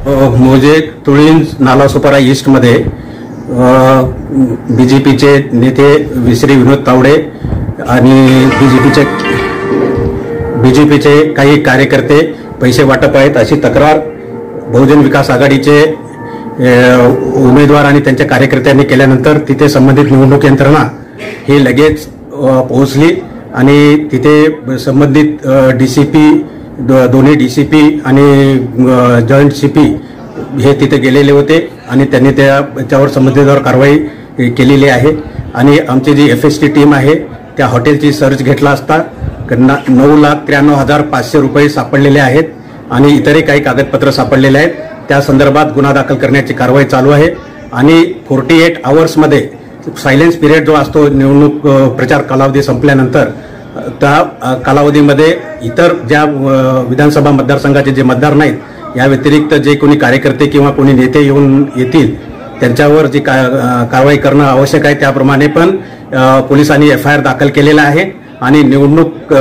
मोजे तुळींज नालासोपारा ईस्टमध्ये बीजेपीचे नेते विश्री विनोद तावडे आणि बीजेपीचे काही कार्यकर्ते पैसे वाटप आहेत अशी तक्रार बहुजन विकास आघाडीचे उमेदवार आणि त्यांच्या कार्यकर्त्यांनी केल्यानंतर तिथे संबंधित निवडणूक यंत्रणा ही लगेच पोहोचली आणि तिथे संबंधित डीसीपी दोन्ही डीसीपी आणि जॉईंट सीपी हे तिथे गेलेले होते आणि त्यांनी त्याच्यावर संबंधितावर कारवाई केलेली आहे आणि आमची जी FST टीम आहे त्या हॉटेलची सर्च घेतला असता 9,93,500 रुपये सापडलेले आहेत आणि इतरही काही कागदपत्र सापडलेले आहेत। त्या संदर्भात गुन्हा दाखल करण्याची कारवाई चालू आहे आणि 48 आवर्समध्ये सायलेन्स पिरियड जो असतो निवडणूक प्रचार कालावधी संपल्यानंतर त्या कालावधीमध्ये इतर ज्या विधानसभा मतदारसंघाचे जे मतदार नाहीत या व्यतिरिक्त जे कोणी कार्यकर्ते किंवा कोणी नेते येतील त्यांच्यावर जी कारवाई करणं आवश्यक आहे त्याप्रमाणे पण पोलिसांनी FIR दाखल केलेला आहे आणि निवडणूक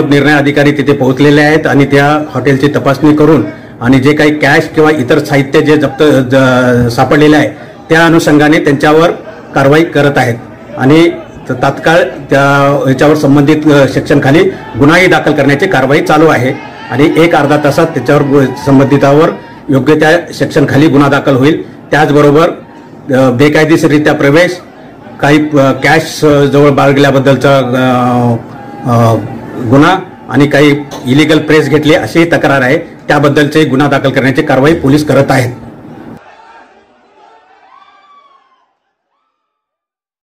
निर्णय अधिकारी तिथे पोहोचलेले आहेत आणि त्या हॉटेलची तपासणी करून आणि जे काही कॅश किंवा इतर साहित्य जे जप्त सापडलेले आहे त्या अनुषंगाने त्यांच्यावर कारवाई करत आहेत आणि तात्काळ याच्यावर संबंधित सेक्शनखाली गुन्हाही दाखल करण्याची कारवाई चालू आहे आणि 1-अर्धा तासात त्याच्यावर संबंधितावर योग्य त्या सेक्शनखाली गुन्हा दाखल होईल। त्याचबरोबर बेकायदेशीररित्या प्रवेश काही कॅश जवळ बाळगल्याबद्दलचा गुन्हा आणि काही इलिगल प्रेस घेतली अशी तक्रार आहे त्याबद्दलचे गुन्हा दाखल करण्याची कारवाई पोलीस करत आहेत।